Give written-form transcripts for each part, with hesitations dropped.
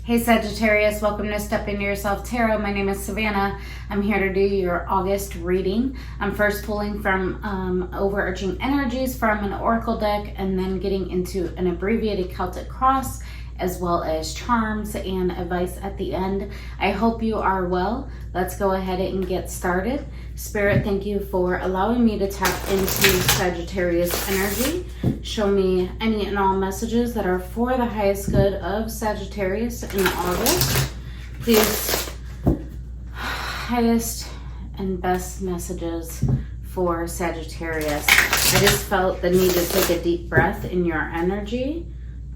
Hey Sagittarius, welcome to Step Into Yourself Tarot. My name is Savannah. I'm here to do your August reading. I'm first pulling from overarching energies from an oracle deck and then getting into an abbreviated Celtic cross as well as charms and advice at the end. I hope you are well. Let's go ahead and get started. Spirit, thank you for allowing me to tap into Sagittarius energy. Show me any and all messages that are for the highest good of Sagittarius in August. Please, highest and best messages for Sagittarius. I just felt the need to take a deep breath in your energy.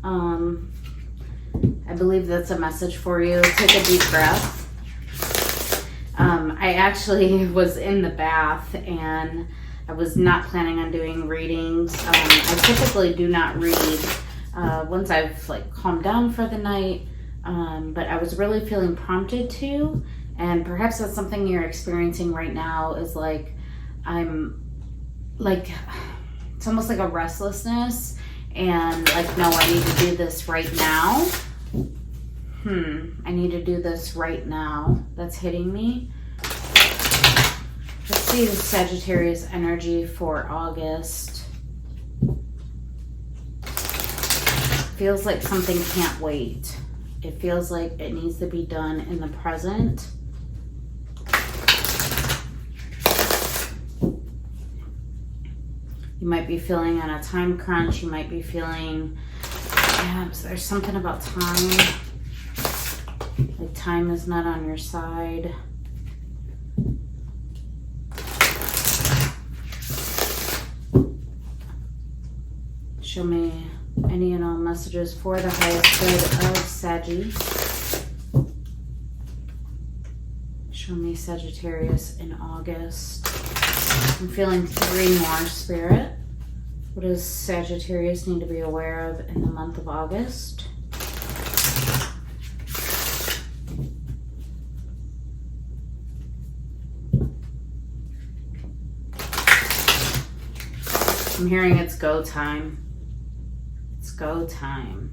I believe that's a message for you. Take a deep breath. I actually was in the bath and I was not planning on doing readings. I typically do not read once I've calmed down for the night, but I was really feeling prompted to, and perhaps that's something you're experiencing right now is I'm it's almost like a restlessness and no, I need to do this right now. I need to do this right now. That's hitting me. Let's see the Sagittarius energy for August. Feels like something can't wait. It feels like it needs to be done in the present. You might be feeling on a time crunch. You might be feeling, there's something about time. Like time is not on your side. Show me any and all messages for the highest good of Saggy. Show me Sagittarius in August. I'm feeling 3 more, Spirit. What does Sagittarius need to be aware of in the month of August? I'm hearing it's go time. It's go time.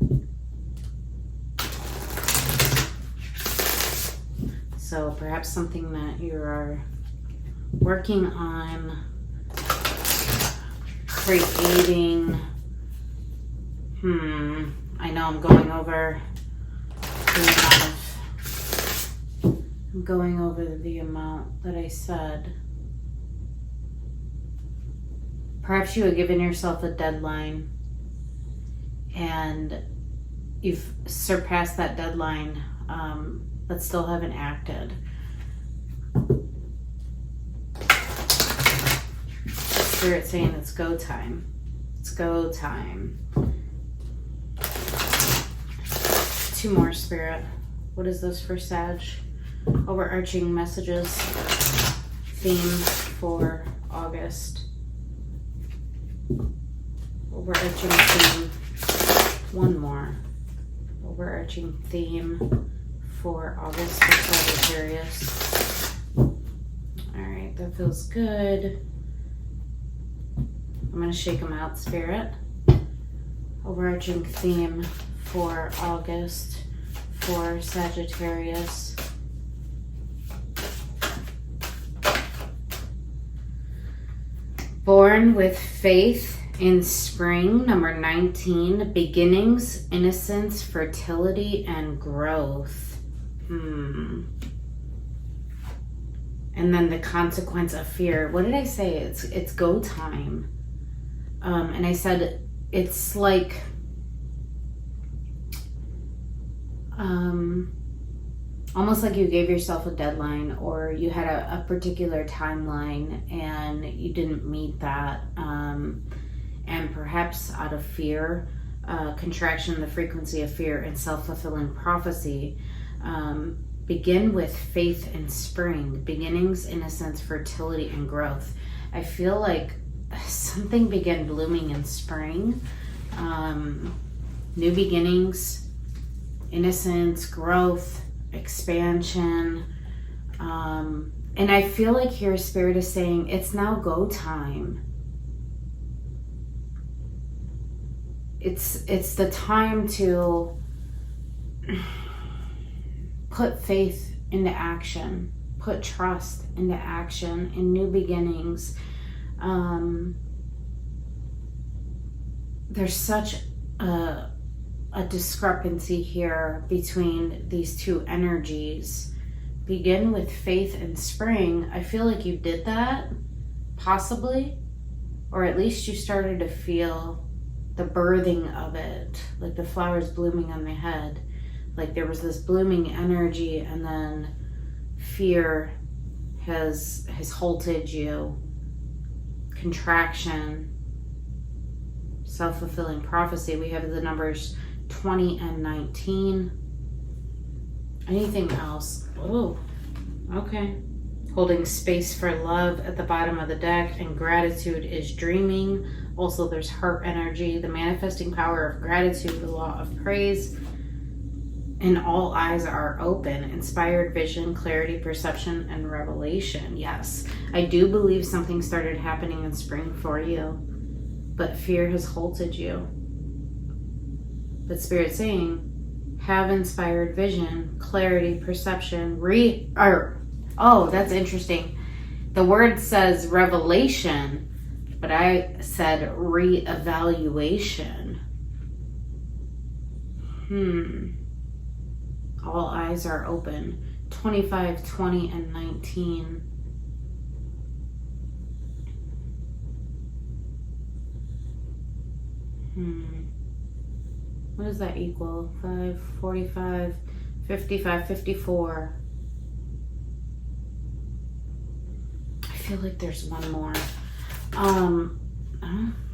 So perhaps something that you are working on creating. I know I'm going over the amount that I said. Perhaps you had given yourself a deadline and you've surpassed that deadline, but still haven't acted. Spirit saying it's go time. It's go time. 2 more, Spirit. What is this for Sag? Overarching messages. Theme for August. Overarching theme. 1 more. Overarching theme for August for Sagittarius. Alright, that feels good. I'm going to shake them out, Spirit. Overarching theme for August for Sagittarius. Born with faith in spring, number 19, beginnings, innocence, fertility, and growth. And then the consequence of fear. What did I say? It's go time. And I said it's like almost like you gave yourself a deadline, or you had a particular timeline and you didn't meet that, and perhaps out of fear, contraction, the frequency of fear, and self-fulfilling prophecy. Begin with faith in spring, beginnings, innocence, fertility, and growth. I feel like something began blooming in spring. New beginnings, innocence, growth, expansion. And I feel like your Spirit is saying it's now go time. It's the time to put faith into action, put trust into action in new beginnings. There's such a discrepancy here between these two energies. Begin with faith and spring. I feel like you did that, possibly, or at least you started to feel the birthing of it, like the flowers blooming on my head. Like there was this blooming energy, and then fear has halted you. Contraction, self-fulfilling prophecy. We have the numbers 20 and 19. Anything else? Oh, okay. Holding space for love at the bottom of the deck, and gratitude is dreaming. Also, there's heart energy, the manifesting power of gratitude, the law of praise, and all eyes are open. Inspired vision, clarity, perception, and revelation. Yes, I do believe something started happening in spring for you, but fear has halted you. But Spirit's saying, have inspired vision, clarity, perception, oh, that's interesting. The word says revelation, but I said reevaluation. All eyes are open. 25, 20, and 19. What does that equal? 5, 45, 55, 54. I feel like there's one more.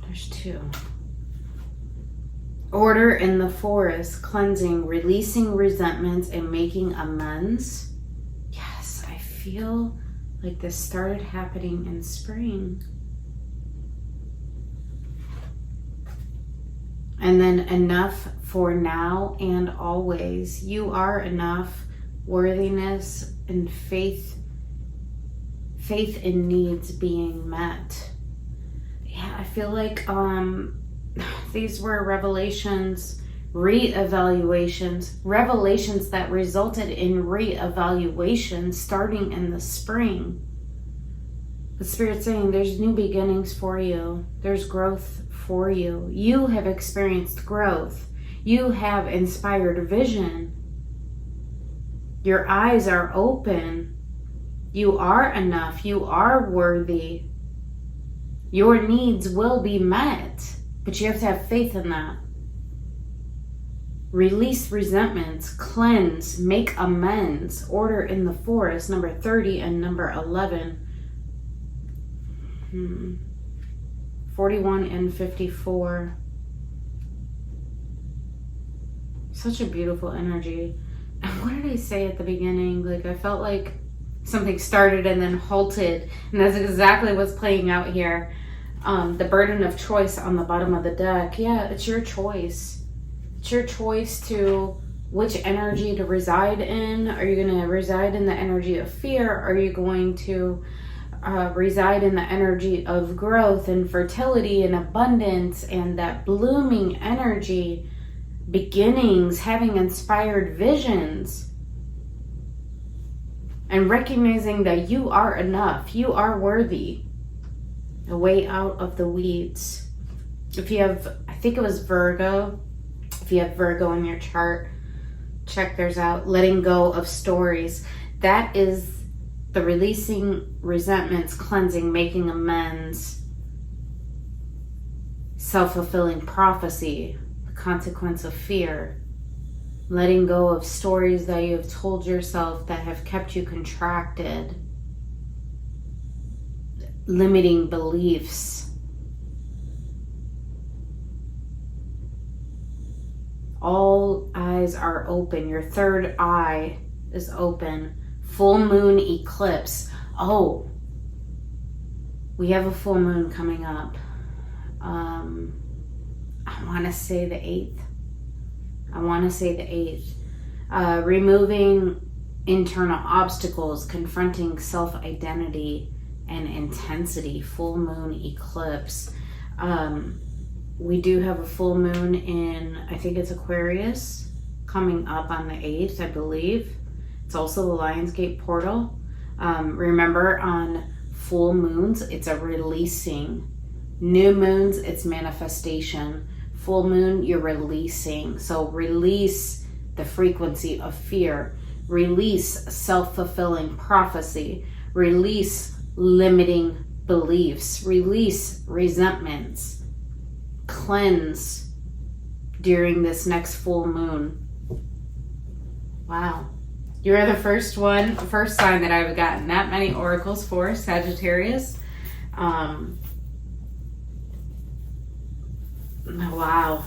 There's two. Order in the forest, cleansing, releasing resentments, and making amends. Yes, I feel like this started happening in spring. And then enough for now and always. You are enough. Worthiness and faith in needs being met. Yeah, I feel like these were revelations, revelations that resulted in reevaluation starting in the spring. The Spirit's saying there's new beginnings for you. There's growth for you. You have experienced growth. You have inspired vision. Your eyes are open. You are enough. You are worthy. Your needs will be met, but you have to have faith in that. Release resentments, cleanse, make amends, order in the forest, number 30 and number 11. 41 and 54. Such a beautiful energy. And what did I say at the beginning? Like, I felt like something started and then halted, and that's exactly what's playing out here. The burden of choice on the bottom of the deck. Yeah, it's your choice. It's your choice to which energy to reside in. Are you going to reside in the energy of fear? Are you going to reside in the energy of growth and fertility and abundance and that blooming energy, beginnings, having inspired visions, and recognizing that you are enough, you are worthy, a way out of the weeds. If you have, I think it was Virgo, if you have Virgo in your chart, check theirs out. Letting go of stories. That is the releasing resentments, cleansing, making amends, self-fulfilling prophecy, the consequence of fear. Letting go of stories that you have told yourself that have kept you contracted. Limiting beliefs. All eyes are open. Your third eye is open. Full moon eclipse. Oh, we have a full moon coming up. I want to say the 8th. Removing internal obstacles, confronting self-identity and intensity. Full moon eclipse. We do have a full moon in, I think it's Aquarius, coming up on the 8th, I believe. It's also the Lionsgate portal. Remember, on full moons, it's a releasing. New moons, it's manifestation. Full moon, you're releasing. So release the frequency of fear. Release self-fulfilling prophecy. Release limiting beliefs. Release resentments. Cleanse during this next full moon. Wow. You are the first sign that I've gotten that many oracles for, Sagittarius. Wow.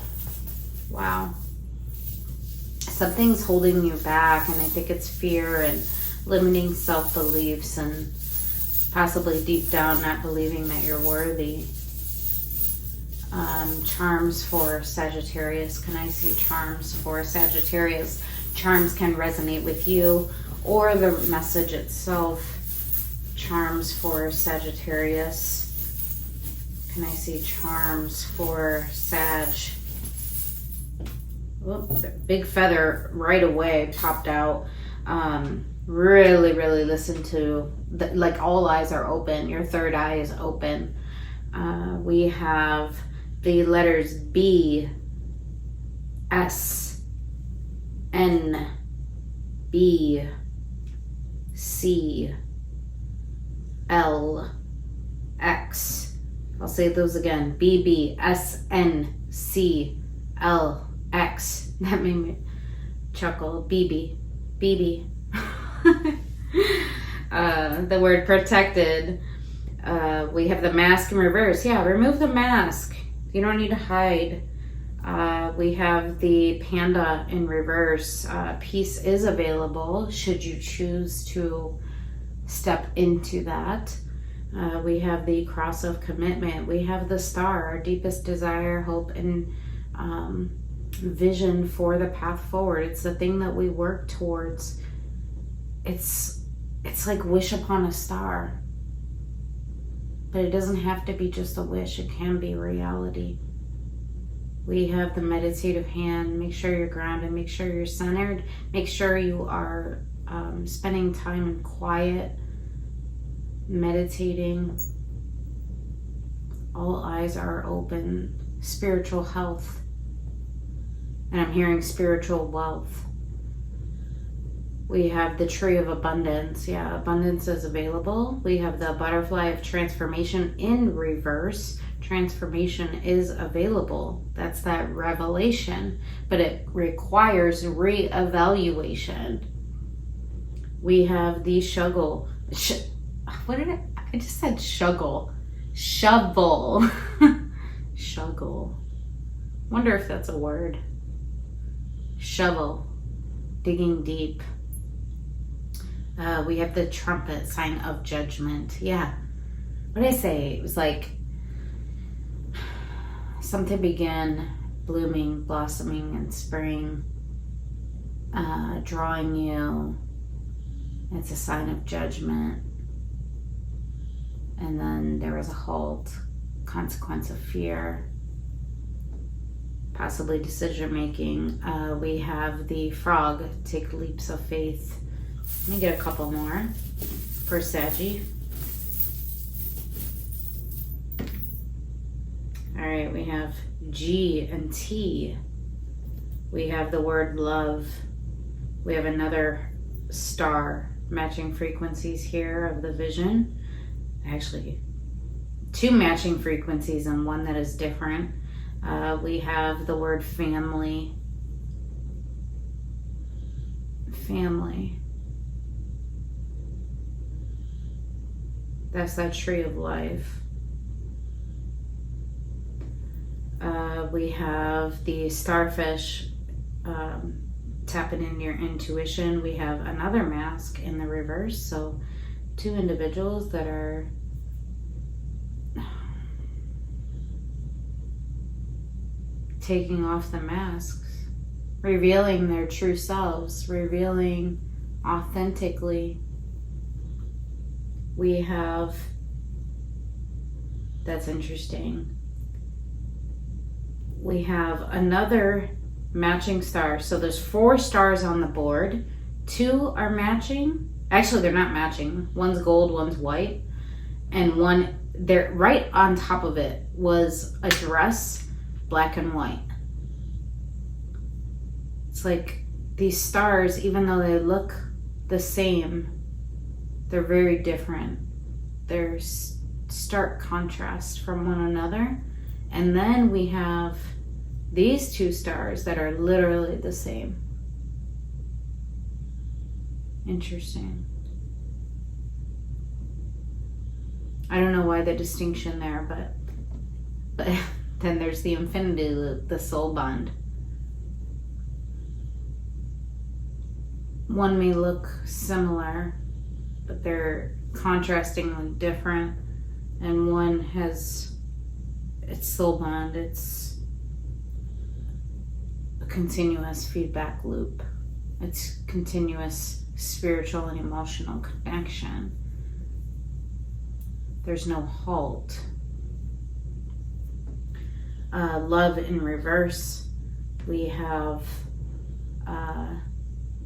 Something's holding you back, and I think it's fear and limiting self-beliefs and possibly deep down not believing that you're worthy. Charms for Sagittarius. Can I see charms for Sagittarius? Charms can resonate with you or the message itself. Charms for Sagittarius. Can I see charms for Sag? Whoop, big feather right away popped out. Really listen to, like, all eyes are open. Your third eye is open. We have the letters B, S, N, B, C, L, X. I'll say those again. B, B, S, N, C, L, X. That made me chuckle. BB. BB. The word protected. We have the mask in reverse. Yeah, remove the mask. You don't need to hide. We have the panda in reverse. Peace is available should you choose to step into that. We have the cross of commitment. We have the star, our deepest desire, hope, and vision for the path forward. It's the thing that we work towards. It's like wish upon a star. But it doesn't have to be just a wish. It can be reality. We have the meditative hand. Make sure you're grounded. Make sure you're centered. Make sure you are spending time in quiet, meditating. All eyes are open. Spiritual health. And I'm hearing spiritual wealth. We have the tree of abundance. Yeah, abundance is available. We have the butterfly of transformation in reverse. Transformation is available. That's that revelation, but it requires reevaluation. We have the shovel. What did I just said shovel. Shovel. Shovel. Wonder if that's a word. Shovel. Digging deep. We have the trumpet, sign of judgment. Yeah. What did I say? It was like something began blooming, blossoming, and spring, drawing you. It's a sign of judgment. And then there was a halt, consequence of fear, possibly decision making. We have the frog, take leaps of faith. Let me get a couple more for Saggy. All right, we have G and T. We have the word love. We have another star, matching frequencies here of the vision. Actually, two matching frequencies and one that is different. We have the word family. Family. That's that tree of life. We have the starfish, tapping in your intuition. We have another mask in the reverse. So two individuals that are taking off the masks, revealing their true selves, revealing authentically. We have, that's interesting. We have another matching star. So there's 4 stars on the board. two are matching. Actually, they're not matching. One's gold, one's white. And one, they're right on top of it was a dress, black and white. It's like these stars, even though they look the same, they're very different. They're stark contrast from one another. And then we have these two stars that are literally the same. Interesting. I don't know why the distinction there, but then there's the infinity loop, the soul bond. One may look similar, but they're contrastingly different. And one has its soul bond, it's a continuous feedback loop. It's continuous spiritual and emotional connection. There's no halt. Love in reverse. We have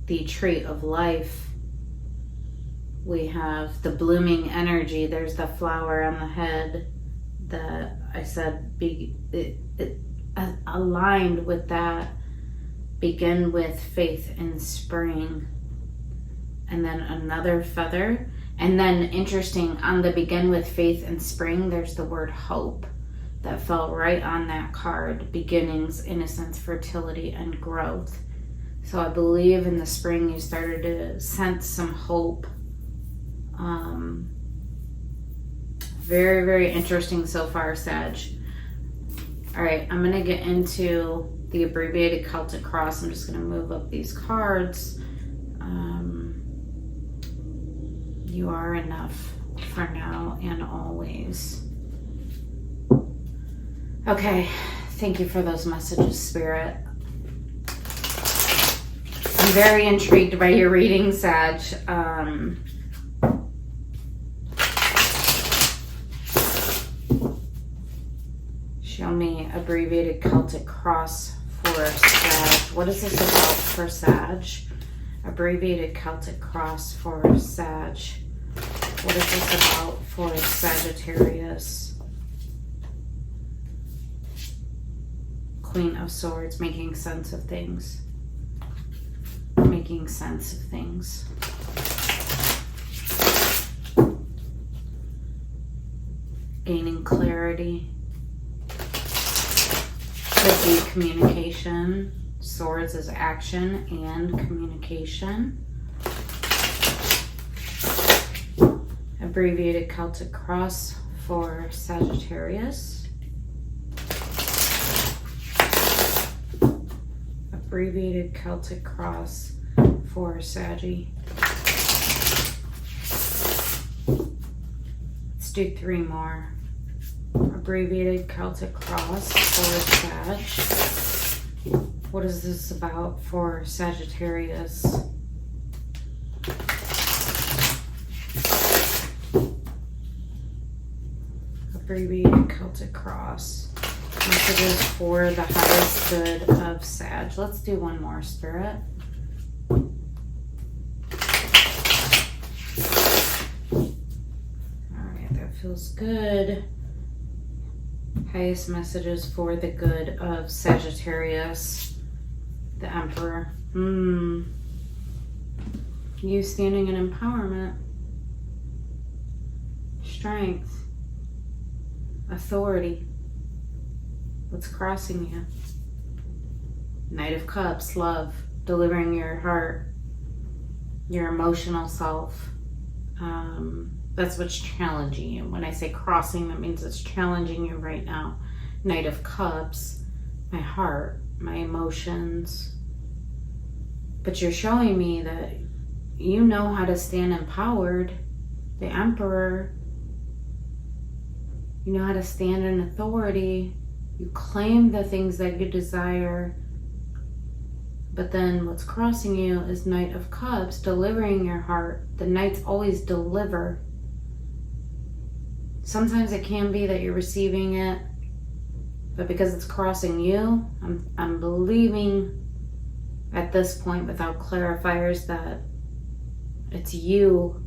the tree of life. We have the blooming energy. There's the flower on the head that I said aligned with that. Begin with faith in spring. And then another feather. And then interesting, on the begin with faith in spring, there's the word hope that fell right on that card. Beginnings, innocence, fertility, and growth. So I believe in the spring you started to sense some hope. Very, very interesting so far, Sag. All right, I'm going to get into the abbreviated Celtic cross. I'm just going to move up these cards. You are enough for now and always. Okay, thank you for those messages, Spirit. I'm very intrigued by your reading, Sag. Show me abbreviated Celtic cross for Sag. What is this about for Sag? Abbreviated Celtic cross for Sag. What is this about for Sagittarius? Queen of Swords, making sense of things. Making sense of things. Gaining clarity. Could be communication. Swords is action and communication. Abbreviated Celtic cross for Sagittarius. Abbreviated Celtic cross for Saggy. Let's do 3 more. Abbreviated Celtic cross for Sag. What is this about for Sagittarius? Abbreviated Celtic cross. Messages for the highest good of Sag. Let's do one more, Spirit. Alright, that feels good. Highest messages for the good of Sagittarius. The Emperor. You standing in empowerment. Strength. Authority. What's crossing you? Knight of Cups, love, delivering your heart, your emotional self. That's what's challenging you. When I say crossing, that means it's challenging you right now. Knight of Cups, my heart, my emotions. But you're showing me that you know how to stand empowered. The Emperor, you know how to stand in authority. You claim the things that you desire. But then what's crossing you is Knight of Cups, delivering your heart. The Knights always deliver. Sometimes it can be that you're receiving it, but because it's crossing you, I'm believing at this point without clarifiers that It's you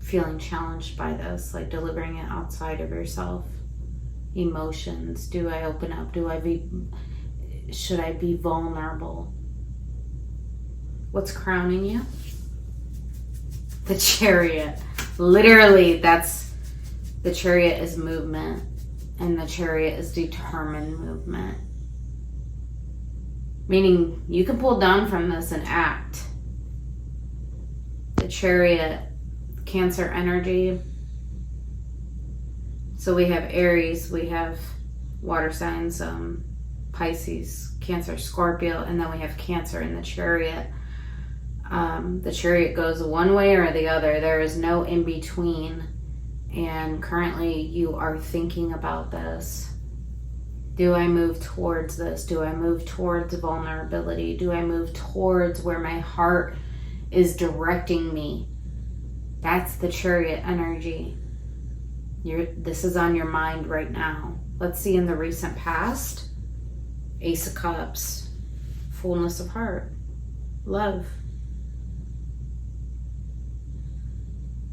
feeling challenged by this, like delivering it outside of yourself. Emotions. Do I open up? Should I be vulnerable? What's crowning you? The Chariot. Literally, the Chariot is movement, and the Chariot is determined movement. Meaning you can pull down from this and act. The Chariot, Cancer energy. So we have Aries, we have water signs, Pisces, Cancer, Scorpio, and then we have Cancer in the Chariot. The Chariot goes one way or the other. There is no in between. And currently you are thinking about this. Do I move towards this? Do I move towards vulnerability? Do I move towards where my heart is directing me? That's the Chariot energy. This is on your mind right now. Let's see in the recent past. Ace of Cups, fullness of heart, love.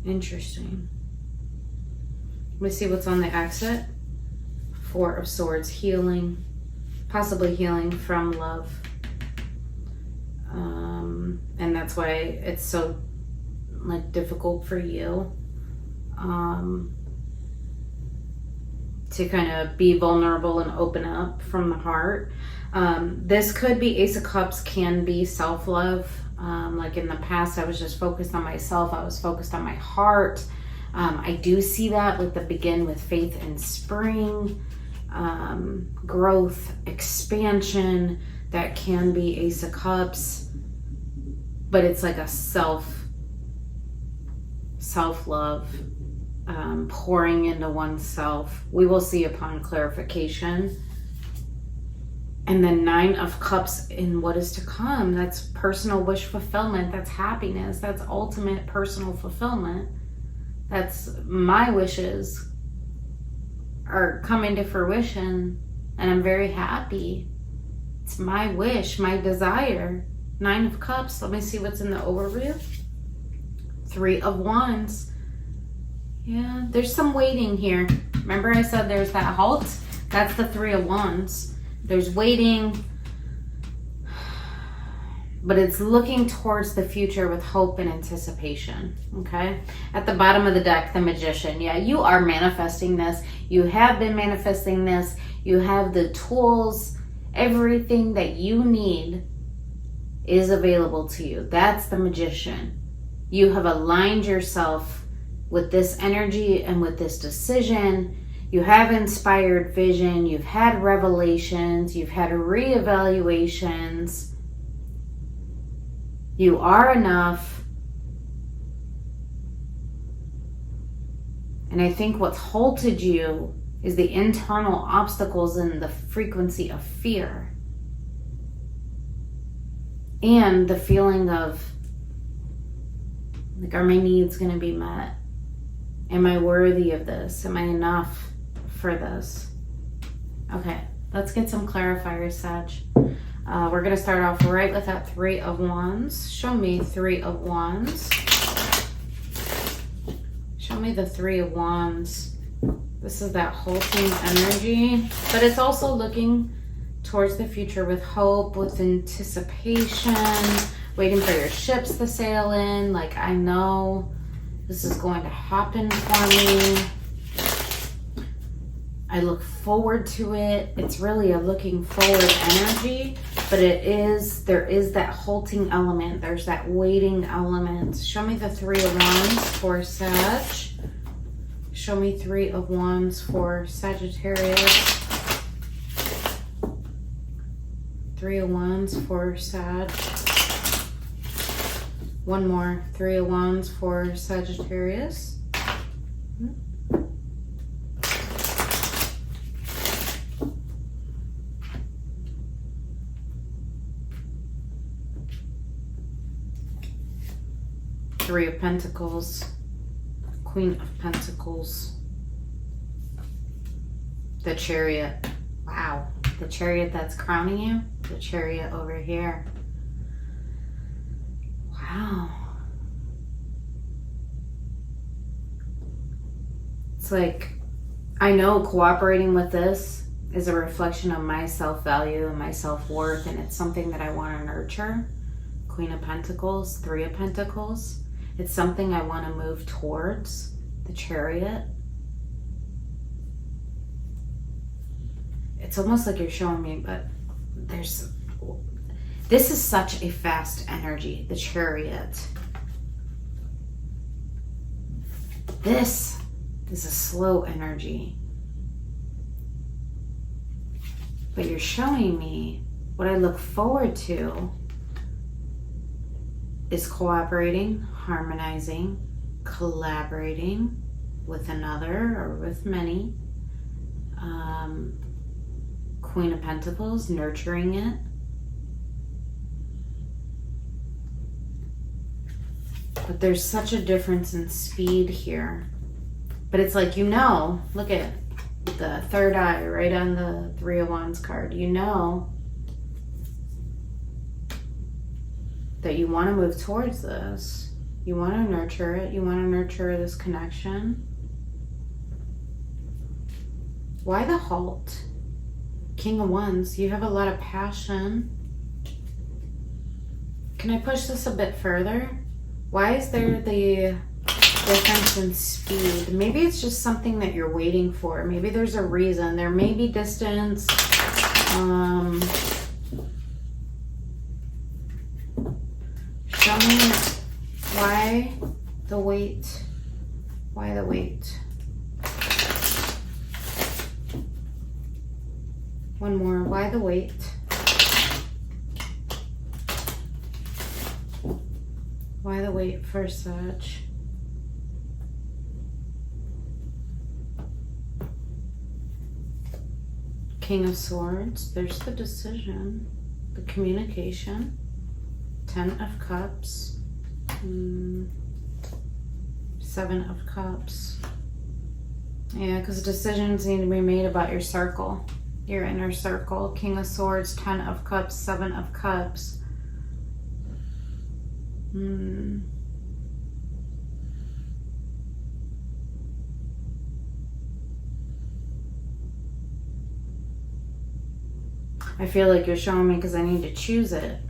Interesting. Let's see what's on the exit. Four of Swords, healing, possibly healing from love. And that's why it's so difficult for you to kind of be vulnerable and open up from the heart. This could be Ace of Cups, can be self-love. Like in the past, I was just focused on myself. I was focused on my heart. I do see that with the begin with faith in spring, growth, expansion. That can be Ace of Cups, but it's like a self-love, pouring into oneself. We will see upon clarification. And then Nine of Cups in what is to come. That's personal wish fulfillment. That's happiness. That's ultimate personal fulfillment. That's my wishes are coming to fruition, and I'm very happy. It's my wish, my desire. Nine of Cups. Let me see what's in the overview. Three of Wands. Yeah, there's some waiting here. Remember I said there's that halt? That's the Three of Wands. There's waiting, but it's looking towards the future with hope and anticipation, okay? At the bottom of the deck, the Magician. Yeah, you are manifesting this. You have been manifesting this. You have the tools. Everything that you need is available to you. That's the Magician. You have aligned yourself with this energy and with this decision. You have inspired vision. You've had revelations. You've had reevaluations. You are enough. And I think what's halted you is the internal obstacles and the frequency of fear. And the feeling of, like, are my needs going to be met? Am I worthy of this? Am I enough for this? Okay, let's get some clarifiers, Sag. We're going to start off right with that Three of Wands. Show me Three of Wands. Show me the Three of Wands. This is that halting energy, but it's also looking towards the future with hope, with anticipation, waiting for your ships to sail in. Like, I know this is going to happen for me. I look forward to it. It's really a looking forward energy, but there is that halting element. There's that waiting element. Show me the Three of Wands for Sag. Show me Three of Wands for Sagittarius. Three of Wands for Sag. One more. Three of Wands for Sagittarius. Three of Pentacles. Queen of Pentacles. The Chariot. Wow. The Chariot that's crowning you. The Chariot over here. Wow. It's like, I know cooperating with this is a reflection of my self-value and my self-worth, and it's something that I want to nurture. Queen of Pentacles, Three of Pentacles. It's something I want to move towards. The Chariot. It's almost like you're showing me, but this is such a fast energy, the Chariot. This is a slow energy. But you're showing me what I look forward to is cooperating, harmonizing, collaborating with another or with many. Queen of Pentacles, nurturing it. But there's such a difference in speed here. But it's like, you know, look at the third eye right on the Three of Wands card. You know that you want to move towards this. You want to nurture it. You want to nurture this connection. Why the halt? King of Wands, you have a lot of passion. Can I push this a bit further? Why is there the difference in speed? Maybe it's just something that you're waiting for. Maybe there's a reason. There may be distance. Show me why the wait. Why the wait? One more. Why the wait? Why the wait for Sag? King of Swords. There's the decision. The communication. Ten of Cups. Seven of Cups. Yeah, because decisions need to be made about your circle. Your inner circle. King of Swords, Ten of Cups, Seven of Cups. I feel like you're showing me because I need to choose it.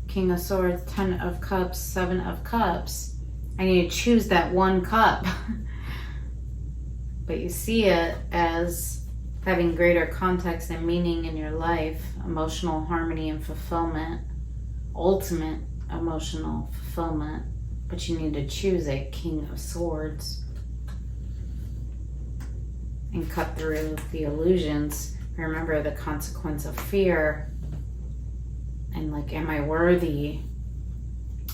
King of Swords, Ten of Cups, Seven of Cups. I need to choose that one cup. But you see it as having greater context and meaning in your life, emotional harmony and fulfillment, ultimate emotional fulfillment, but you need to choose a King of Swords and cut through the illusions. Remember the consequence of fear and like, am I worthy?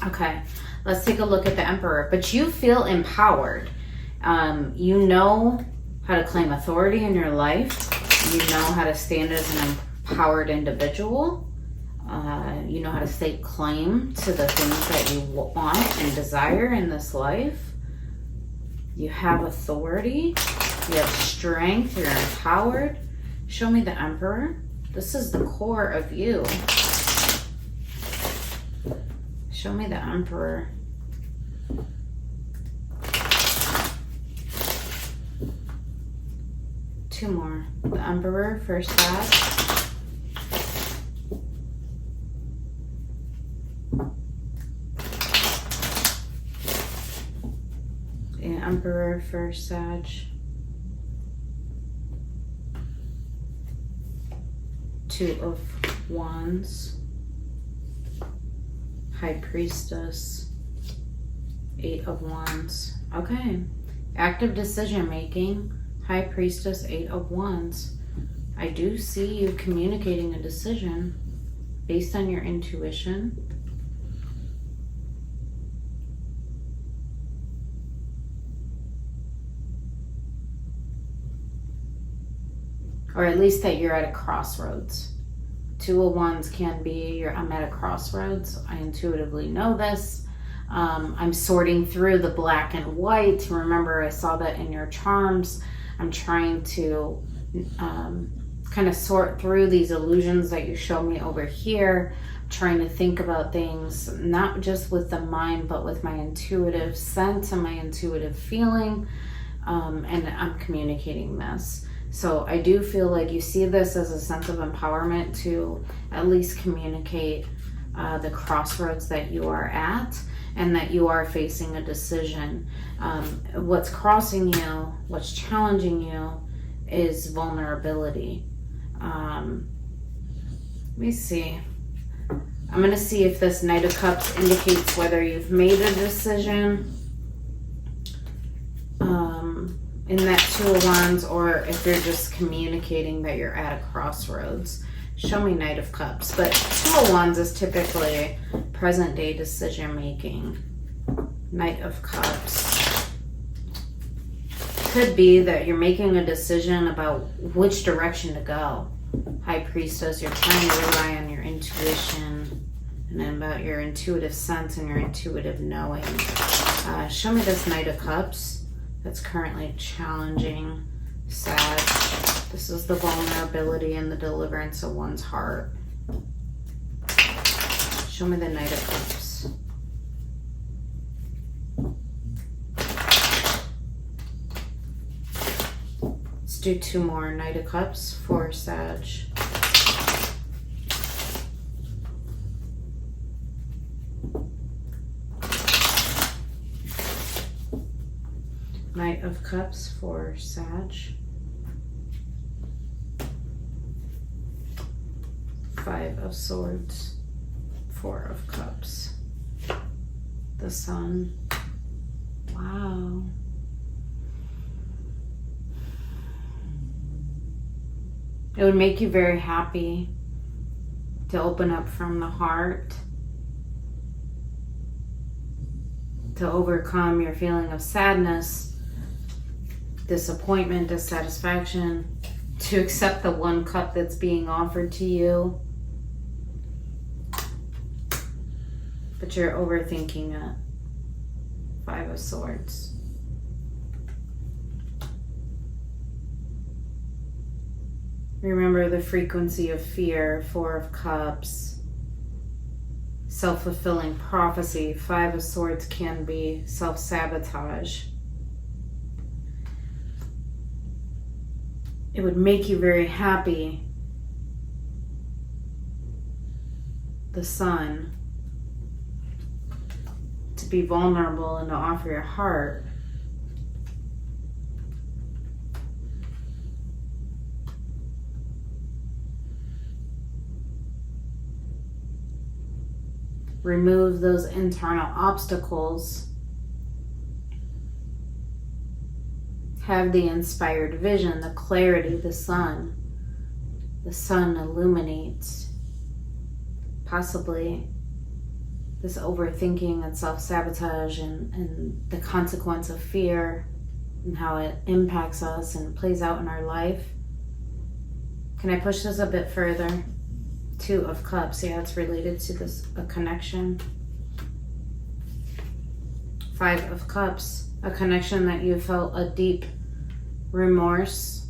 Okay, let's take a look at the Emperor. But you feel empowered. You know how to claim authority in your life. You know how to stand as an empowered individual. You know how to stake claim to the things that you want and desire in this life. You have authority. You have strength. You're empowered. Show me the Emperor. This is the core of you. Show me the Emperor. Two more. The Emperor, first half. The Emperor, first Sag. Two of Wands. High Priestess. Eight of Wands. Okay. Active decision making. High Priestess, Eight of Wands. I do see you communicating a decision based on your intuition. Or at least that you're at a crossroads. Two of Wands can be, I'm at a crossroads. I intuitively know this. I'm sorting through the black and white. Remember, I saw that in your charms. I'm trying to kind of sort through these illusions that you show me over here. I'm trying to think about things, not just with the mind, but with my intuitive sense and my intuitive feeling. and I'm communicating this. So I do feel like you see this as a sense of empowerment to at least communicate the crossroads that you are at, and that you are facing a decision. What's crossing you, what's challenging you is vulnerability. Let me see. I'm going to see if this Knight of Cups indicates whether you've made a decision in that Two of Wands, or if you're just communicating that you're at a crossroads. Show me Knight of Cups. But Two of Wands is typically present day decision making. Knight of Cups. Could be that you're making a decision about which direction to go. High Priestess, you're trying to rely on your intuition and about your intuitive sense and your intuitive knowing. Show me this Knight of Cups that's currently challenging Sag. This is the vulnerability and the deliverance of one's heart. Show me the Knight of Cups. Let's do 2 more Knight of Cups for Sag. Knight of Cups for Sag. 5 of Swords, 4 of Cups. The Sun. Wow. It would make you very happy to open up from the heart, to overcome your feeling of sadness, disappointment, dissatisfaction, to accept the 1 cup that's being offered to you. But you're overthinking it. 5 of Swords. Remember the frequency of fear. 4 of Cups. Self-fulfilling prophecy. 5 of Swords can be self-sabotage. It would make you very happy. The Sun. To be vulnerable and to offer your heart. Remove those internal obstacles. Have the inspired vision, the clarity, the sun. The sun illuminates possibly this overthinking and self-sabotage and the consequence of fear and how it impacts us and plays out in our life. Can I push this a bit further? 2 of Cups, yeah, it's related to this, a connection. 5 of Cups, a connection that you felt a deep remorse,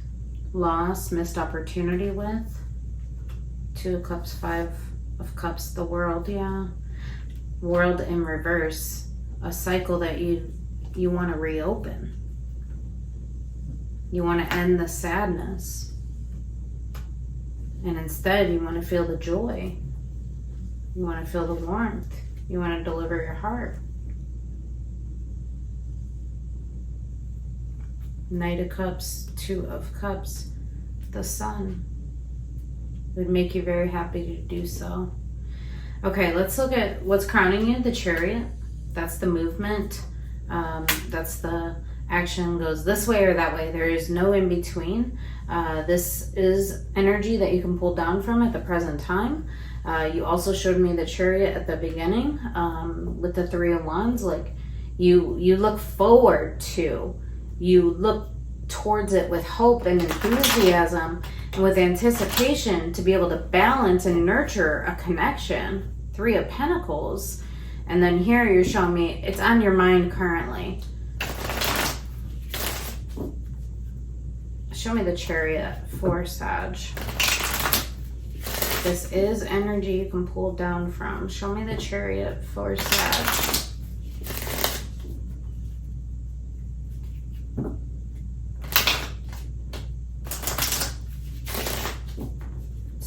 loss, missed opportunity with. 2 of Cups, 5 of Cups, the World, yeah. World in reverse, a cycle that you want to reopen. You want to end the sadness. And instead, you want to feel the joy. You want to feel the warmth. You want to deliver your heart. Knight of Cups, 2 of Cups, the Sun. It would make you very happy to do so. Okay, let's look at what's crowning you, the Chariot. That's the movement. That's the action goes this way or that way. There is no in between. This is energy that you can pull down from at the present time. You also showed me the Chariot at the beginning with the 3 of Wands. Like you look forward to, you look towards it with hope and enthusiasm and with anticipation to be able to balance and nurture a connection. 3 of Pentacles. And then here you're showing me it's on your mind currently. Show me the Chariot for Sag. This is energy you can pull down from. Show me the Chariot for Sag.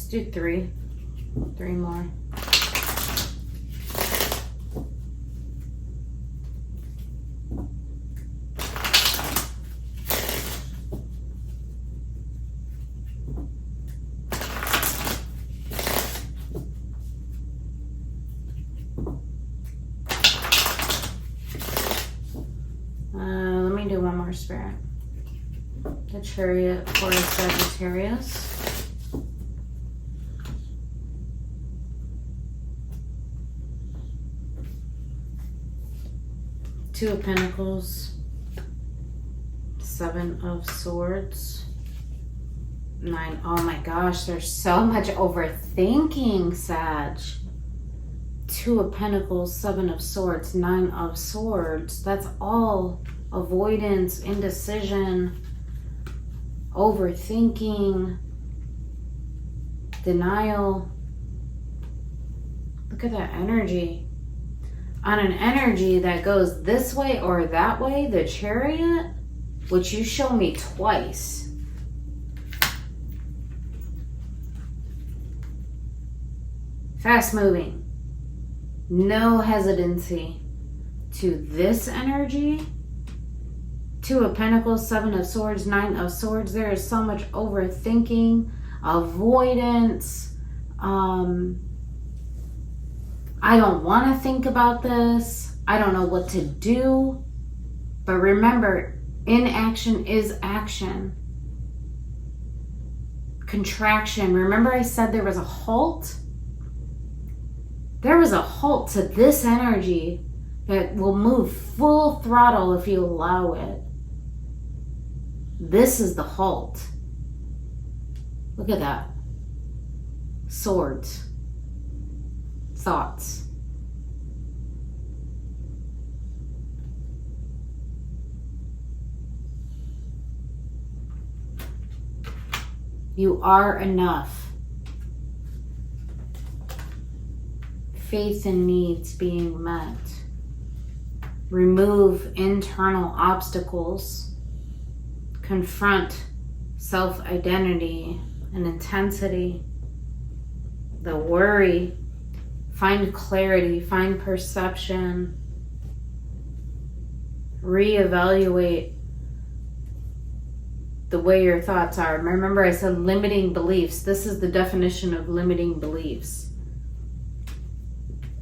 Let's do three. Three more. Let me do one more spirit. The Chariot for Sagittarius. Two of Pentacles, Seven of Swords, Nine. Oh my gosh, there's so much overthinking, Sag. Two of Pentacles, Seven of Swords, Nine of Swords. That's all avoidance, indecision, overthinking, denial. Look at that energy. On an energy that goes this way or that way, the Chariot, which you show me twice. Fast moving. No hesitancy. To this energy. Two of Pentacles, Seven of Swords, Nine of Swords. There is so much overthinking, avoidance. I don't want to think about this. I don't know what to do. But remember, inaction is action. Contraction. Remember I said there was a halt? There was a halt to this energy that will move full throttle if you allow it. This is the halt. Look at that. Swords. Thoughts. You are enough. Faith and needs being met. Remove internal obstacles. Confront self-identity and intensity. The worry. Find clarity, find perception, reevaluate the way your thoughts are. Remember I said limiting beliefs. This is the definition of limiting beliefs.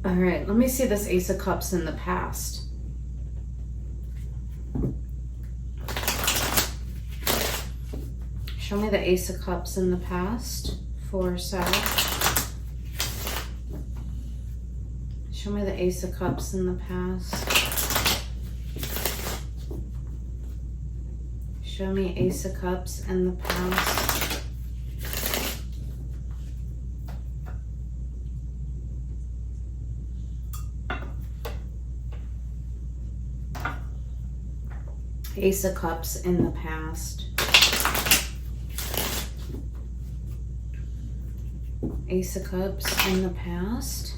All right, let me see this Ace of Cups in the past. Show me the Ace of Cups in the past for Sag. Show me the Ace of Cups in the past. Show me Ace of Cups in the past. Ace of Cups in the past. Ace of Cups in the past.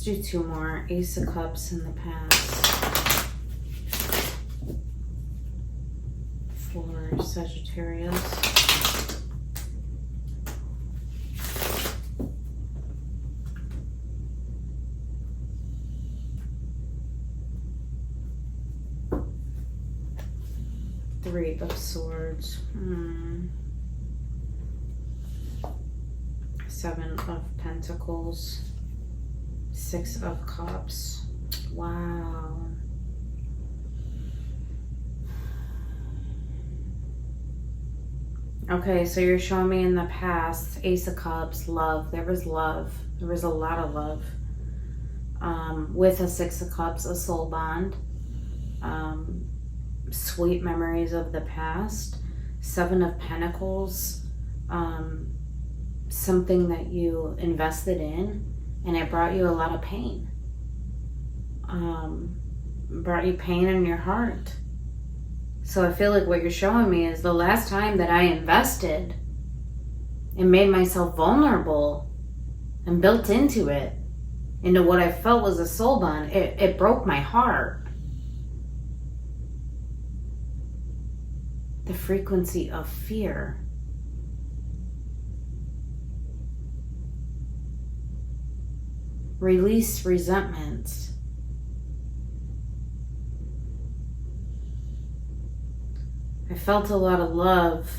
Do two more. Ace of Cups in the past for Sagittarius. Three of Swords. Seven of Pentacles. Six of Cups. Wow. Okay, so you're showing me in the past, Ace of Cups, love. There was love. There was a lot of love. With a Six of Cups, a soul bond. Sweet memories of the past. Seven of Pentacles. Something that you invested in. And it brought you a lot of pain. Brought you pain in your heart. So I feel like what you're showing me is the last time that I invested and made myself vulnerable and built into it, into what I felt was a soul bond. It broke my heart. The frequency of fear. Release resentment. I felt a lot of love.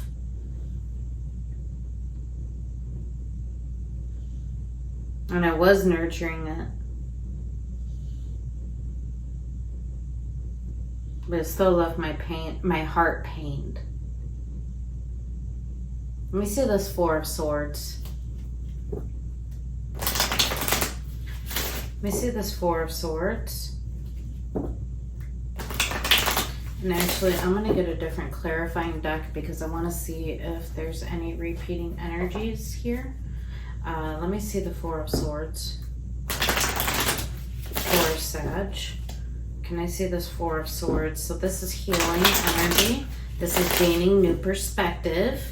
And I was nurturing it. But it still left my heart pained. Let me see this Four of Swords. Let me see this Four of Swords. And actually, I'm going to get a different clarifying deck because I want to see if there's any repeating energies here. Let me see the Four of Swords for Sag. Can I see this Four of Swords? So this is healing energy. This is gaining new perspective,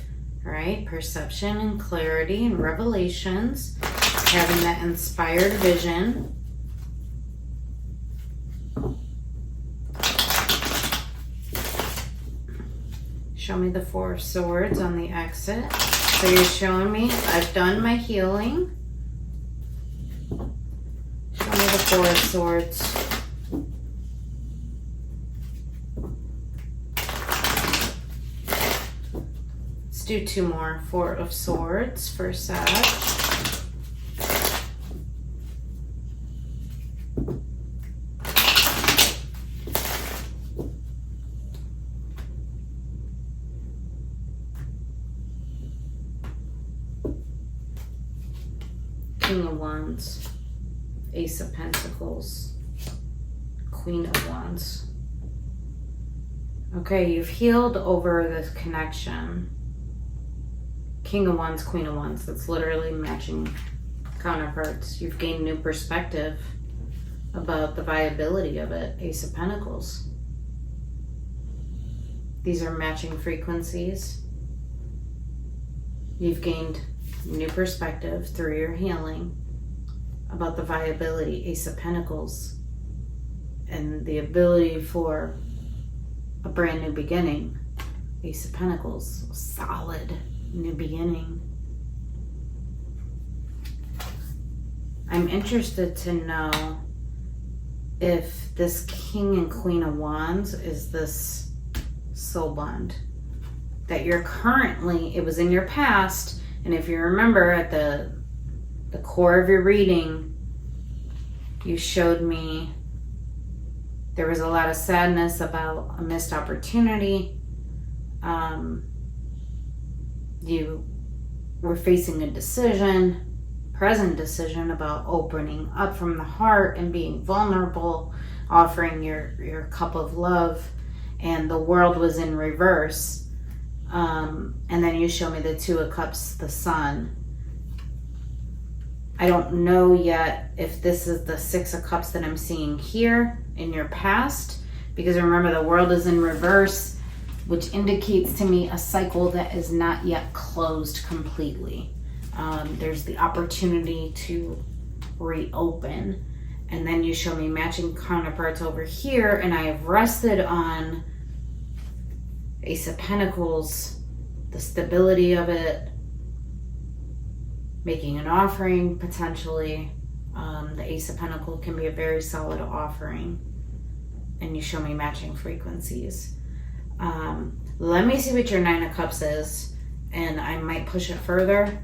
right? Perception and clarity and revelations. Having that inspired vision. Show me the Four of Swords on the exit. So you're showing me I've done my healing. Show me the Four of Swords. Let's do two more. Four of Swords for Sag. King of Wands, Ace of Pentacles, Queen of Wands. Okay, you've healed over this connection. King of Wands, Queen of Wands. That's literally matching counterparts. You've gained new perspective about the viability of it. Ace of Pentacles. These are matching frequencies. You've gained new perspective through your healing about the viability. Ace of Pentacles. And the ability for a brand new beginning. Ace of Pentacles. Solid new beginning. I'm interested to know if this King and Queen of Wands is this soul bond that you're currently, it was in your past, and if you remember at the core of your reading, you showed me there was a lot of sadness about a missed opportunity. You were facing a decision, present decision about opening up from the heart and being vulnerable, offering your cup of love, and the world was in reverse. And then you show me the Two of Cups, the Sun. I don't know yet if this is the Six of Cups that I'm seeing here in your past, because remember the world is in reverse, which indicates to me a cycle that is not yet closed completely. There's the opportunity to reopen. And then you show me matching counterparts over here, and I have rested on Ace of Pentacles, the stability of it, making an offering potentially. The Ace of Pentacles can be a very solid offering. And you show me matching frequencies. Let me see what your Nine of Cups is, and I might push it further.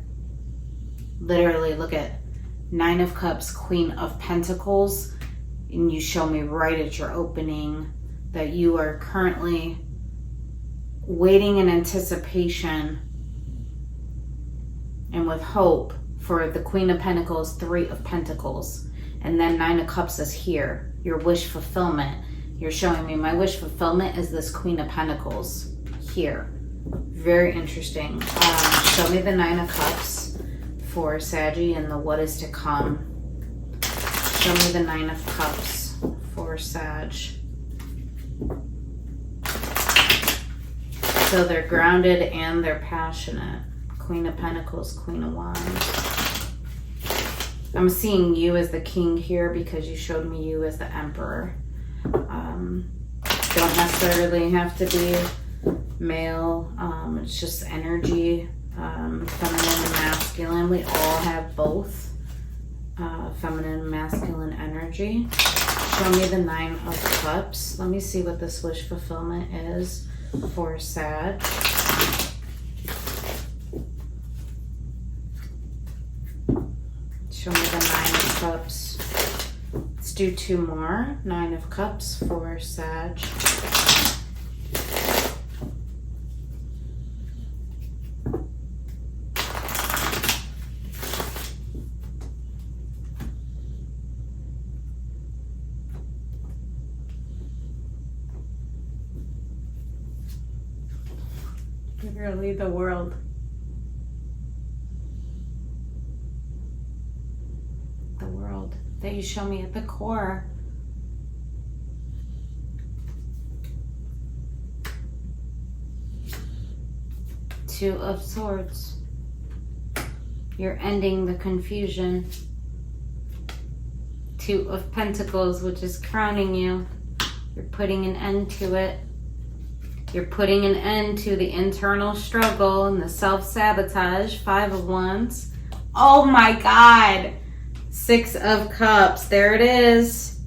Literally look at Nine of Cups, Queen of Pentacles, and you show me right at your opening that you are currently waiting in anticipation and with hope for the Queen of Pentacles, Three of Pentacles, and then Nine of Cups is here, your wish fulfillment. You're showing me my wish fulfillment is this Queen of Pentacles here. Very interesting. Show me the Nine of Cups for Saggy and the what is to come. Show me the Nine of Cups for Sag. So they're grounded and they're passionate. Queen of Pentacles, Queen of Wands. I'm seeing you as the king here because you showed me you as the emperor. Don't necessarily have to be male. It's just energy, feminine and masculine. We all have both feminine and masculine energy. Show me the 9 of Cups. Let me see what this wish fulfillment is for Sag. Show me the 9 of Cups. Let's do 2 more. 9 of Cups for Sag. You're gonna lead the world. The world that you show me at the core. Two of Swords. You're ending the confusion. 2 of Pentacles, which is crowning you. You're putting an end to it. You're putting an end to the internal struggle and the self-sabotage. 5 of Wands. Oh my God. 6 of Cups. There it is.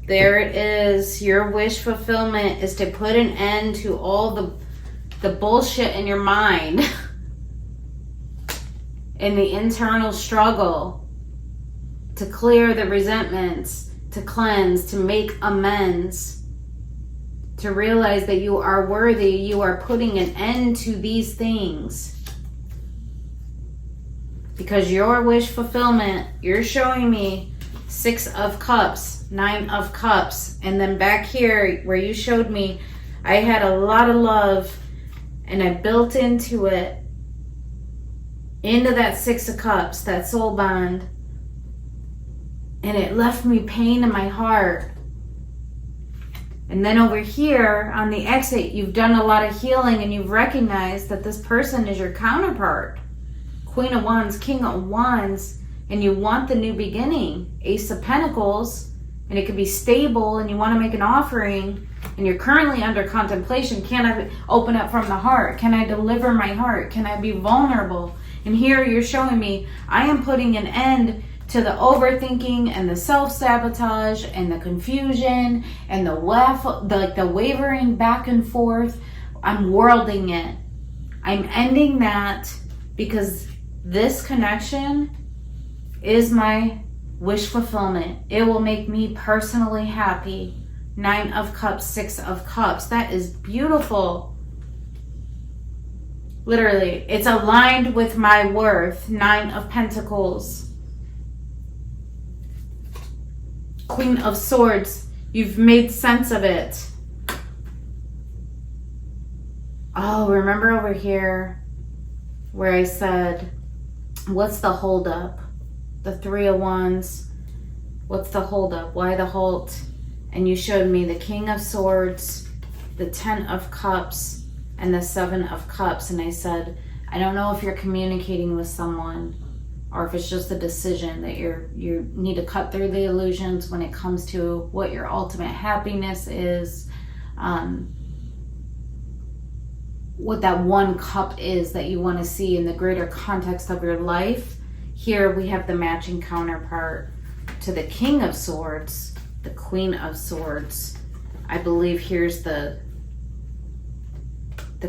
There it is. Your wish fulfillment is to put an end to all the bullshit in your mind and the internal struggle, to clear the resentments, to cleanse, to make amends. To realize that you are worthy, you are putting an end to these things. Because your wish fulfillment, you're showing me 6 of Cups, 9 of Cups, and then back here where you showed me, I had a lot of love and I built into it, into that 6 of Cups, that soul bond, and it left me pain in my heart. And then over here on the exit, you've done a lot of healing and you've recognized that this person is your counterpart. Queen of Wands, King of Wands, and you want the new beginning. Ace of Pentacles, and it could be stable and you want to make an offering and you're currently under contemplation. Can I open up from the heart? Can I deliver my heart? Can I be vulnerable? And here you're showing me I am putting an end to the overthinking and the self-sabotage and the confusion and the wavering back and forth. I'm worlding it. I'm ending that because this connection is my wish fulfillment. It will make me personally happy. 9 of Cups, 6 of Cups. That is beautiful. Literally, it's aligned with my worth. 9 of Pentacles. Queen of Swords, you've made sense of it. Oh, remember over here where I said, what's the holdup? The 3 of Wands. What's the holdup? Why the halt? And you showed me the King of Swords, the 10 of Cups, and the 7 of Cups. And I said, I don't know if you're communicating with someone or if it's just a decision that you need to cut through the illusions when it comes to what your ultimate happiness is, what that one cup is that you want to see in the greater context of your life. Here we have the matching counterpart to the King of Swords, the Queen of Swords. I believe here's the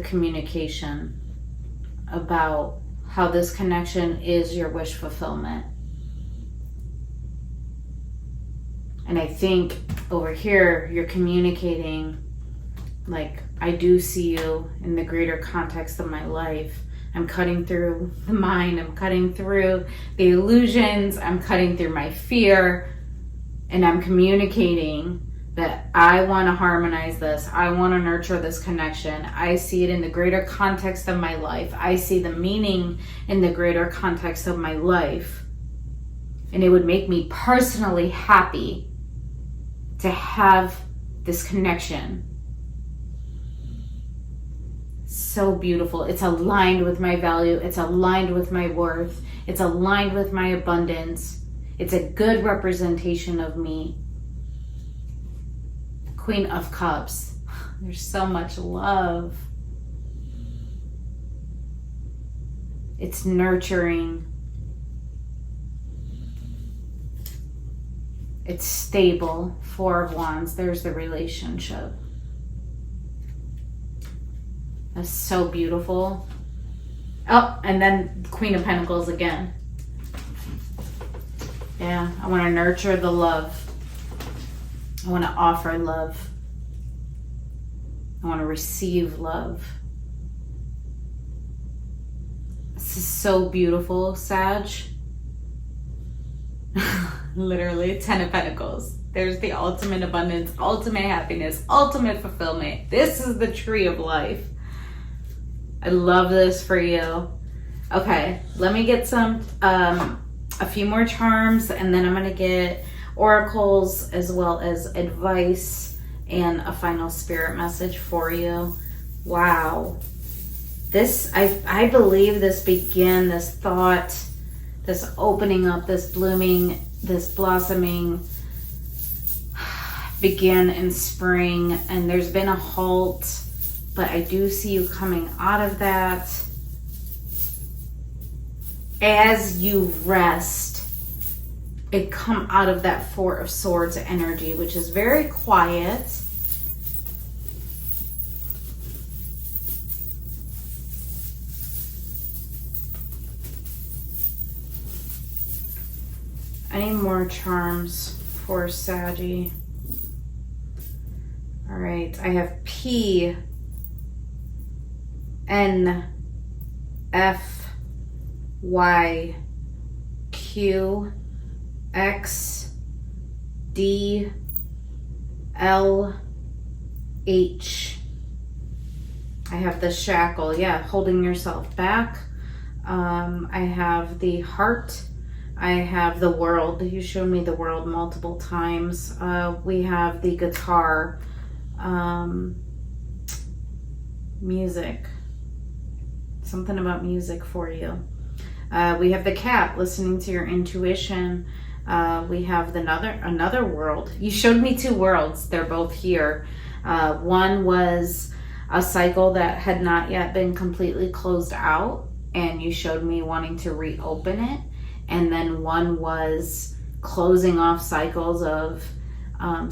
communication about how this connection is your wish fulfillment. And I think over here, you're communicating like, I do see you in the greater context of my life. I'm cutting through the mind. I'm cutting through the illusions. I'm cutting through my fear. And I'm communicating that I want to harmonize this. I want to nurture this connection. I see it in the greater context of my life. I see the meaning in the greater context of my life. And it would make me personally happy to have this connection. So beautiful. It's aligned with my value. It's aligned with my worth. It's aligned with my abundance. It's a good representation of me. Queen of Cups. There's so much love. It's nurturing. It's stable. Four of Wands. There's the relationship. That's so beautiful. Oh, and then Queen of Pentacles again. Yeah, I want to nurture the love. I want to offer love. I want to receive love. This is so beautiful, Sag. Literally, 10 of Pentacles. There's the ultimate abundance, ultimate happiness, ultimate fulfillment. This is the tree of life. I love this for you. Okay, let me get some, a few more charms, and then I'm going to get oracles as well as advice and a final spirit message for you. Wow. This, I believe this began, this thought, this opening up, this blooming, this blossoming began in spring, and there's been a halt, but I do see you coming out of that. As you rest, it come out of that Four of Swords energy, which is very quiet. I need more charms for Saggy. All right, I have P, N, F, Y, Q, X, D, L, H. I have the shackle, yeah, holding yourself back. I have the heart. I have the world. You showed me the world multiple times. We have the guitar. Music. Something about music for you. We have the cat, listening to your intuition. We have another world. You showed me two worlds. They're both here. One was a cycle that had not yet been completely closed out, and you showed me wanting to reopen it. And then one was closing off cycles of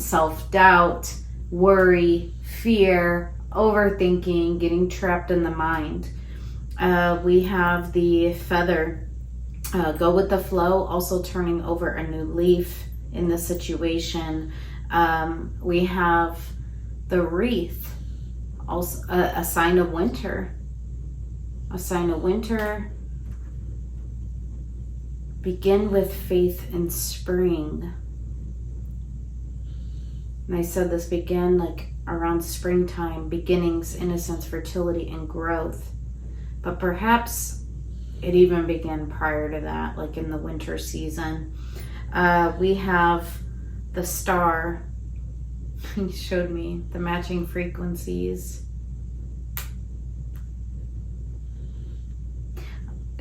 self-doubt, worry, fear, overthinking, getting trapped in the mind. We have the feather, go with the flow, also turning over a new leaf in the situation. We have the wreath, also a sign of winter. A sign of winter. Begin with faith in spring. And I said this began like around springtime, beginnings, innocence, fertility, and growth. But perhaps it even began prior to that, like in the winter season. We have the star. He showed me the matching frequencies.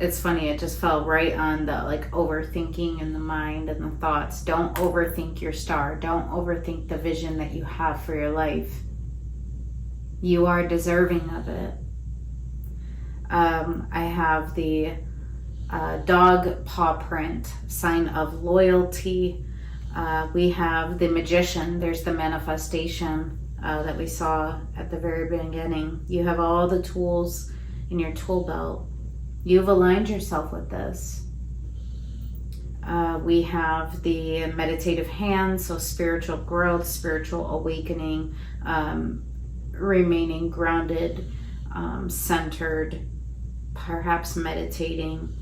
It's funny, it just fell right on the like overthinking in the mind and the thoughts. Don't overthink your star. Don't overthink the vision that you have for your life. You are deserving of it. I have the dog paw print, sign of loyalty. We have the magician. There's the manifestation that we saw at the very beginning. You have all the tools in your tool belt. You've aligned yourself with this. We have the meditative hand, so spiritual growth, spiritual awakening, remaining grounded, centered, perhaps meditating.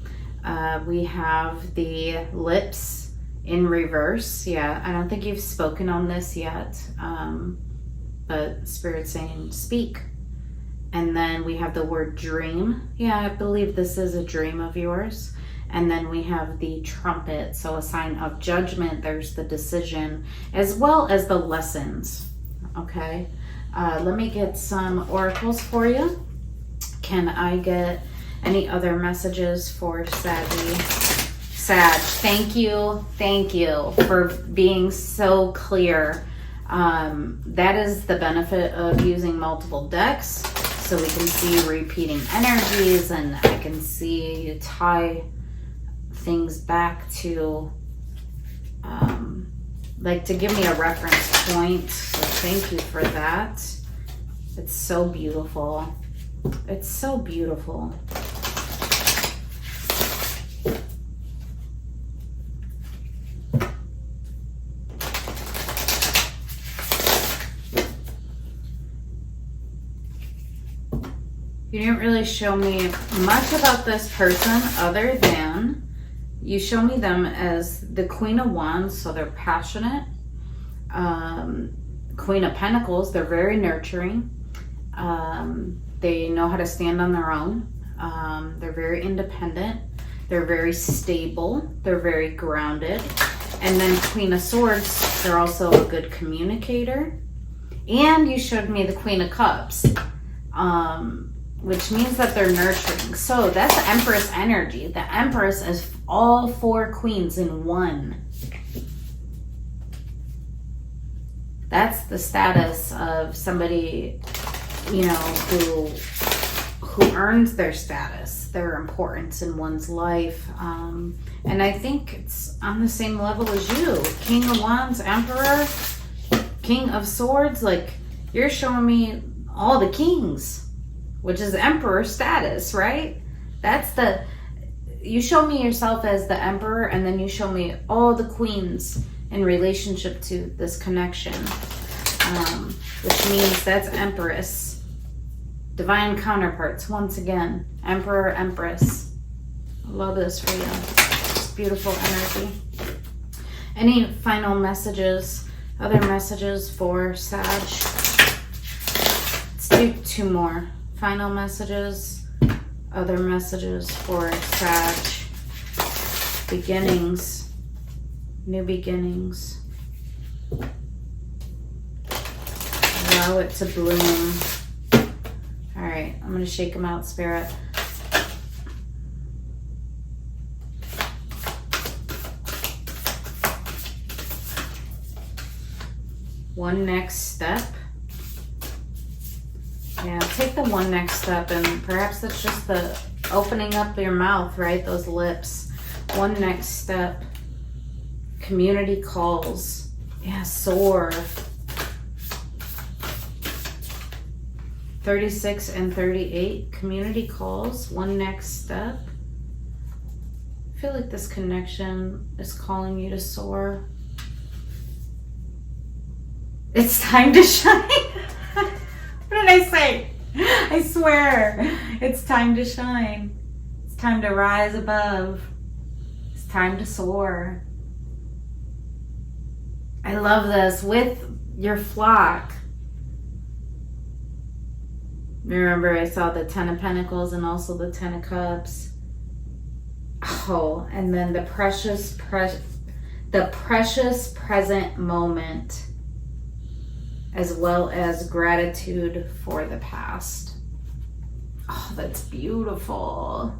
We have the lips in reverse. Yeah, I don't think you've spoken on this yet, but Spirit's saying speak. And then we have the word dream. Yeah, I believe this is a dream of yours. And then we have the trumpet, so a sign of judgment. There's the decision, as well as the lessons. Okay, let me get some oracles for you. Can I get any other messages for Saggy? Sag, thank you for being so clear. That is the benefit of using multiple decks, so we can see repeating energies, and I can see you tie things back to, like, to give me a reference point. So thank you for that. It's so beautiful. It's so beautiful. You didn't really show me much about this person other than you show me them as the Queen of Wands, so they're passionate. Queen of Pentacles, they're very nurturing. They know how to stand on their own. They're very independent. They're very stable. They're very grounded. And then Queen of Swords, they're also a good communicator. And you showed me the Queen of Cups, which means that they're nurturing. So that's Empress energy. The Empress is all 4 queens in one. That's the status of somebody, you know, who earns their status, their importance in one's life. And I think it's on the same level as you. King of Wands, Emperor, King of Swords. Like, you're showing me all the kings, which is Emperor status, right? That's the, you show me yourself as the Emperor, and then you show me all the queens in relationship to this connection, which means that's Empress. Divine counterparts, once again. Emperor, Empress. I love this for you. It's beautiful energy. Any final messages, other messages for Sag? Let's do 2 more. Final messages, other messages for Sag. Beginnings, new beginnings. Allow it to bloom. All right, I'm going to shake them out, Spirit. One next step. Yeah, take the one next step, and perhaps that's just the opening up your mouth, right? Those lips. One next step. Community calls. Yeah, soar. 36 and 38, community calls, one next step. I feel like this connection is calling you to soar. It's time to shine. What did I say? I swear, it's time to shine. It's time to rise above. It's time to soar. I love this with your flock. Remember, I saw the 10 of Pentacles and also the 10 of Cups. Oh, and then the precious present moment, as well as gratitude for the past. Oh, that's beautiful.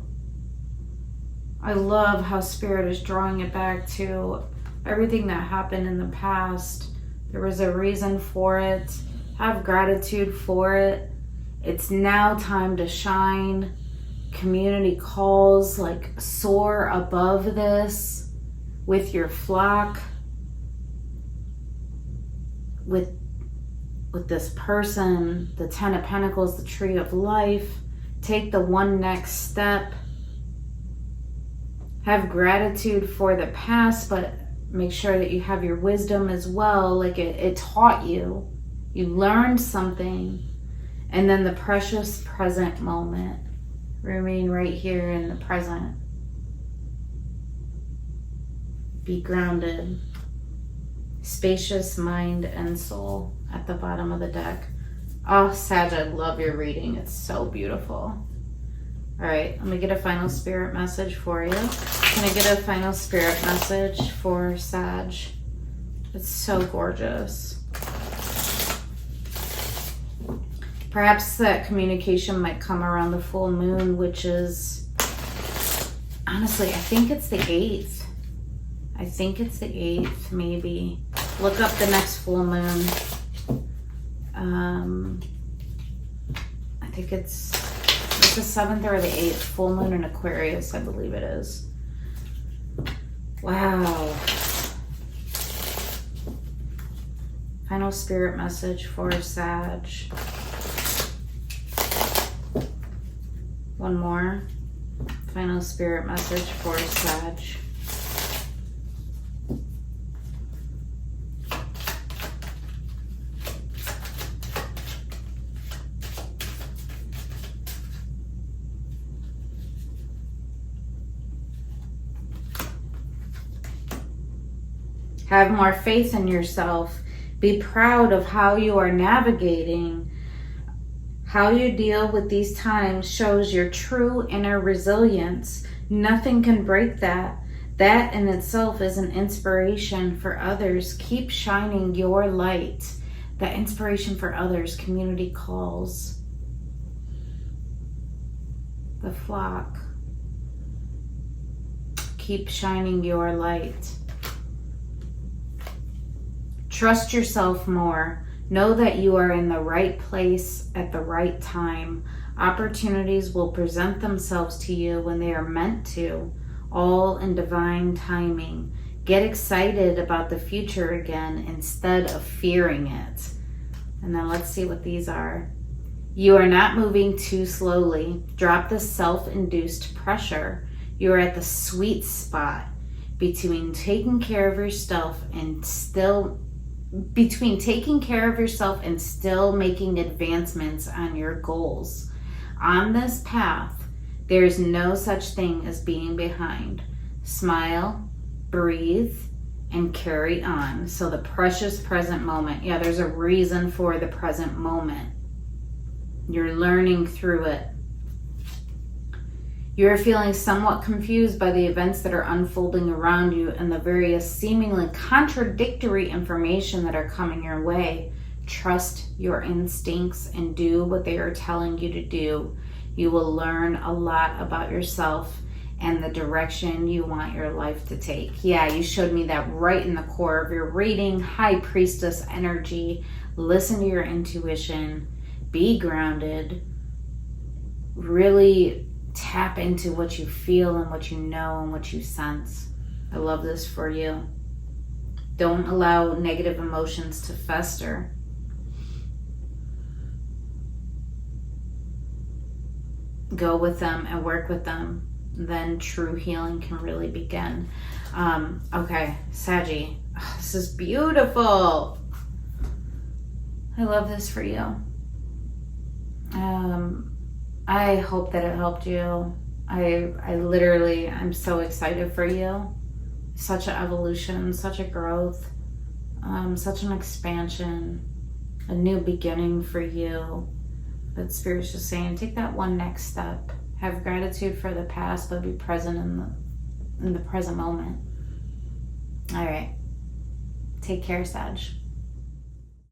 I love how Spirit is drawing it back to everything that happened in the past. There was a reason for it. Have gratitude for it. It's now time to shine. Community calls, like, soar above this with your flock, with this person, the 10 of Pentacles, the tree of life. Take the one next step. Have gratitude for the past, but make sure that you have your wisdom as well. Like, it taught you. You learned something. And then the precious present moment. Remain right here in the present. Be grounded. Spacious mind and soul at the bottom of the deck. Oh, Sag, I love your reading. It's so beautiful. All right, let me get a final spirit message for you. Can I get a final spirit message for Sag? It's so gorgeous. Perhaps that communication might come around the full moon, which is Honestly, I think it's the 8th. I think it's the 8th, maybe. Look up the next full moon. I think it's the 7th or the 8th. Full moon in Aquarius, I believe it is. Wow. Final spirit message for Sag. One more. Final spirit message for Sag. Have more faith in yourself. Be proud of how you are navigating. How you deal with these times shows your true inner resilience. Nothing can break that. That in itself is an inspiration for others. Keep shining your light. The inspiration for others, community calls. The flock. Keep shining your light. Trust yourself more. Know that you are in the right place at the right time. Opportunities will present themselves to you when they are meant to, all in divine timing. Get excited about the future again instead of fearing it. And then let's see what these are. You are not moving too slowly. Drop the self-induced pressure. You are at the sweet spot between taking care of yourself and still making advancements on your goals. On this path, there is no such thing as being behind. Smile, breathe, and carry on. So the precious present moment. Yeah, there's a reason for the present moment. You're learning through it. You're feeling somewhat confused by the events that are unfolding around you and the various seemingly contradictory information that are coming your way. Trust your instincts and do what they are telling you to do. You will learn a lot about yourself and the direction you want your life to take. Yeah, you showed me that right in the core of your reading. High Priestess energy. Listen to your intuition. Be grounded. Really tap into what you feel and what you know and what you sense. I love this for you. Don't allow negative emotions to fester. Go with them and work with them. Then true healing can really begin. Okay, Saggy. Oh, this is beautiful. I love this for you. I hope that it helped you. I'm so excited for you. Such an evolution, such a growth, such an expansion, a new beginning for you. But Spirit's just saying, take that one next step. Have gratitude for the past, but be present in the present moment. All right. Take care, Sag.